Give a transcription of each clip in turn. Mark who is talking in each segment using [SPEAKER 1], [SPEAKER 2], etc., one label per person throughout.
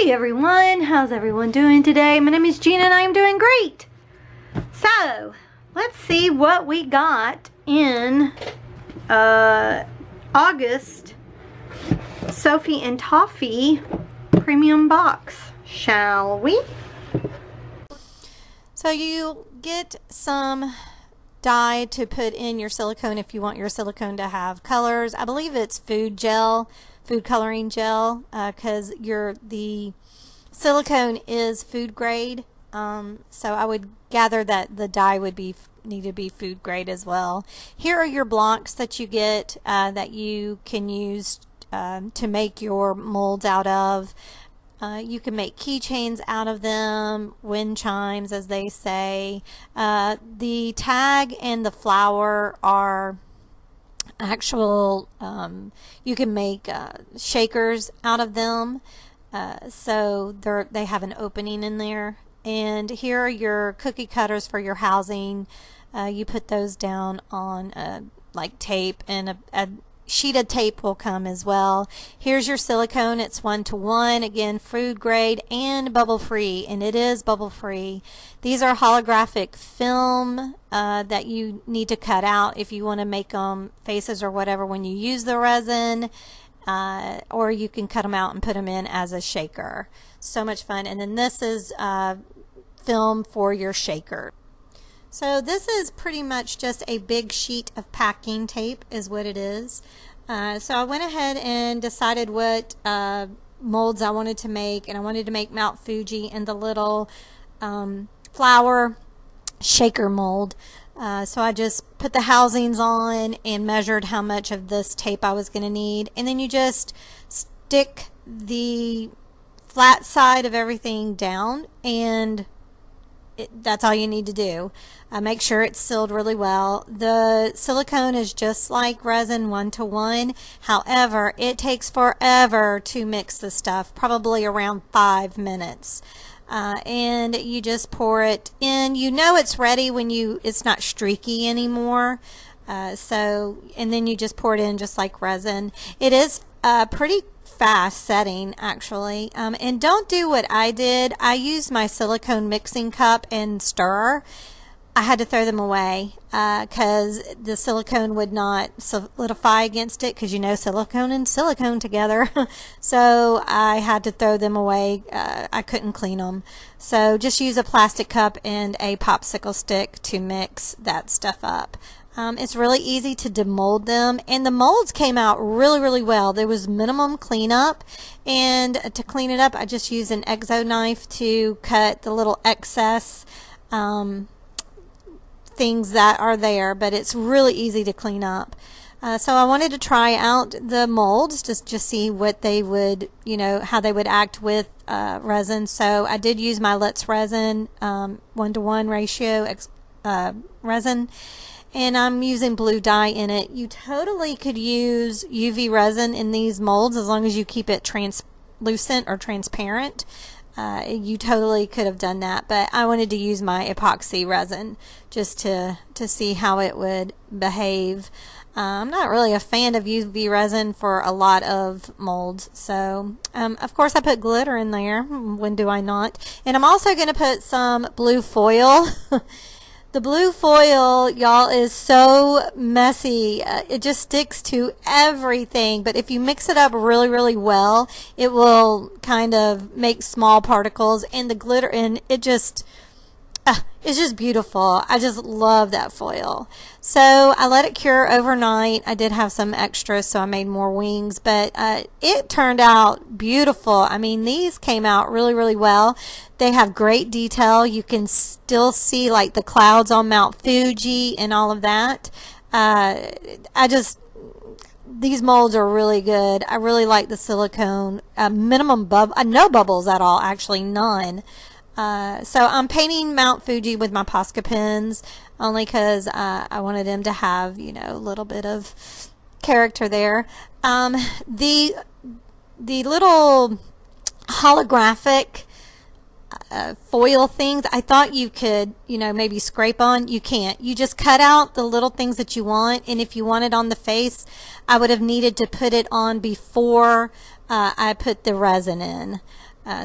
[SPEAKER 1] Hey everyone, how's everyone doing today? My name is Gina and I am doing great. So, let's see what we got in August Sophie and Toffee premium box, shall we? So you get some dye to put in your silicone if you want your silicone to have colors. I believe it's food coloring gel, because the silicone is food grade, so I would gather that the dye would need to be food grade as well. Here are your blocks that you get that you can use to make your molds out of. You can make keychains out of them, wind chimes as they say. The tag and the flower are actual, you can make shakers out of them, so they have an opening in there. And here are your cookie cutters for your housing. You put those down on like tape, and a sheet of tape will come as well. Here's your silicone. It's 1:1, again food grade and bubble free, and it is bubble free. These are holographic film that you need to cut out if you want to make them faces or whatever when you use the resin, or you can cut them out and put them in as a shaker. So much fun. And then this is film for your shaker. So this is pretty much just a big sheet of packing tape is what it is. So I went ahead and decided what molds I wanted to make, and I wanted to make Mount Fuji and the little flower shaker mold. So I just put the housings on and measured how much of this tape I was going to need, and then you just stick the flat side of everything down, and that's all you need to do. Make sure it's sealed really well. The silicone is just like resin 1:1. However, it takes forever to mix the stuff, probably around 5 minutes. And you just pour it in. You know it's ready when it's not streaky anymore. And then you just pour it in just like resin. It is pretty fast setting actually, and don't do what I did. I used my silicone mixing cup and stirrer. I had to throw them away because the silicone would not solidify against it, because you know silicone and silicone together. So I had to throw them away. I couldn't clean them. So just use a plastic cup and a popsicle stick to mix that stuff up. It's really easy to demold them, and the molds came out really well. There was minimum cleanup, and to clean it up I just used an X-Acto knife to cut the little excess things that are there, but it's really easy to clean up. So I wanted to try out the molds, just see what they would, how they would act with resin. So I did use my Let's Resin 1:1 ratio resin. And I'm using blue dye in it. You totally could use UV resin in these molds as long as you keep it translucent or transparent. You totally could have done that, but I wanted to use my epoxy resin just to see how it would behave. I'm not really a fan of UV resin for a lot of molds, so of course I put glitter in there. When do I not? And I'm also going to put some blue foil. The blue foil, y'all, is so messy. It just sticks to everything. But if you mix it up really well, it will kind of make small particles. And the glitter, and it's just beautiful. I just love that foil. So I let it cure overnight. I did have some extras, so I made more wings, but it turned out beautiful. I mean, these came out really well. They have great detail. You can still see like the clouds on Mount Fuji and all of that. These molds are really good. I really like the silicone. No bubbles at all, actually none. So I'm painting Mount Fuji with my Posca pens only because I wanted them to have, a little bit of character there. The little holographic foil things, I thought you could, maybe scrape on. You can't. You just cut out the little things that you want, and if you want it on the face, I would have needed to put it on before I put the resin in.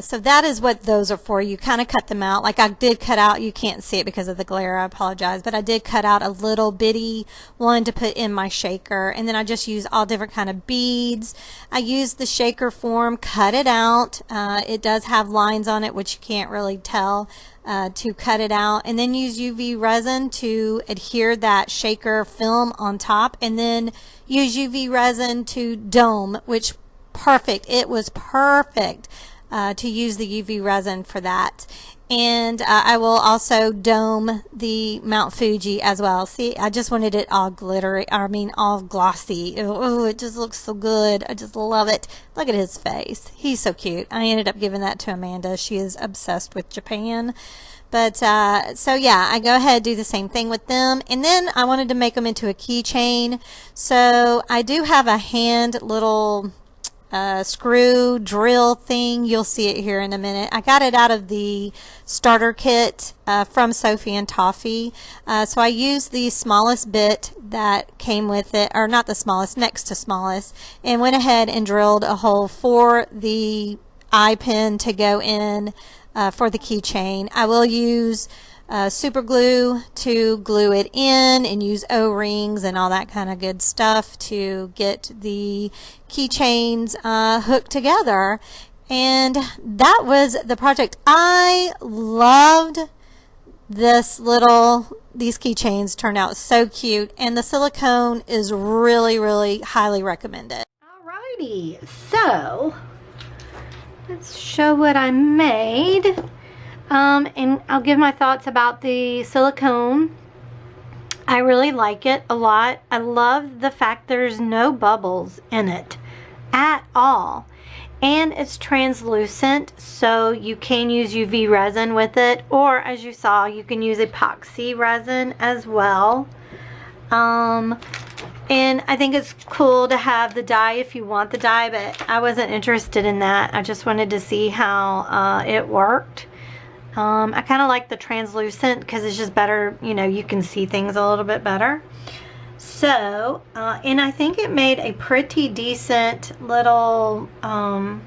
[SPEAKER 1] So that is what those are for. You kind of cut them out. Like I did cut out, you can't see it because of the glare, I apologize, but I did cut out a little bitty one to put in my shaker. And then I just use all different kind of beads. I use the shaker form, cut it out. It does have lines on it, which you can't really tell, to cut it out. And then use UV resin to adhere that shaker film on top. And then use UV resin to dome, which perfect. It was perfect. To use the UV resin for that. And I will also dome the Mount Fuji as well. See, I just wanted it all glittery, all glossy. Oh, it just looks so good. I just love it. Look at his face. He's so cute. I ended up giving that to Amanda. She is obsessed with Japan. But so yeah, I go ahead, do the same thing with them. And then I wanted to make them into a keychain. So I do have a hand little screw drill thing. You'll see it here in a minute. I got it out of the starter kit from Sophie and Toffee. So I used the smallest bit that came with it, or not the smallest, next to smallest, and went ahead and drilled a hole for the eye pin to go in for the keychain. I will use super glue to glue it in and use O-rings and all that kind of good stuff to get the keychains hooked together. And that was the project. I loved these keychains. Turned out so cute, and the silicone is really, really highly recommended. Alrighty, so let's show what I made. And I'll give my thoughts about the silicone. I really like it a lot. I love the fact there's no bubbles in it at all. And it's translucent, so you can use UV resin with it, or as you saw, you can use epoxy resin as well. And I think it's cool to have the dye if you want the dye, but I wasn't interested in that. I just wanted to see how it worked. I kind of like the translucent because it's just better, you know, you can see things a little bit better. So, and I think it made a pretty decent little, the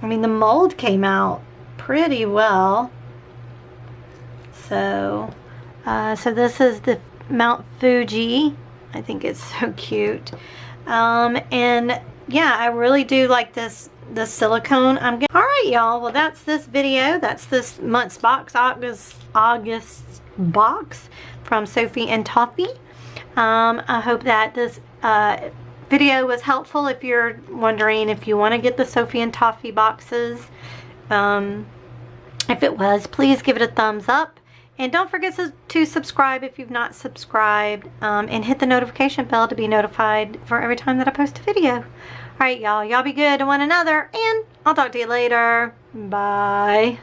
[SPEAKER 1] mold came out pretty well. So, so this is the Mount Fuji. I think it's so cute. And yeah, I really do like the silicone. Alright y'all, well that's this video. That's this month's box, August's box from Sophie and Toffee. I hope that this video was helpful if you're wondering if you want to get the Sophie and Toffee boxes. If it was, please give it a thumbs up. And don't forget to subscribe if you've not subscribed. And hit the notification bell to be notified for every time that I post a video. Alright y'all, y'all be good to one another, and I'll talk to you later. Bye.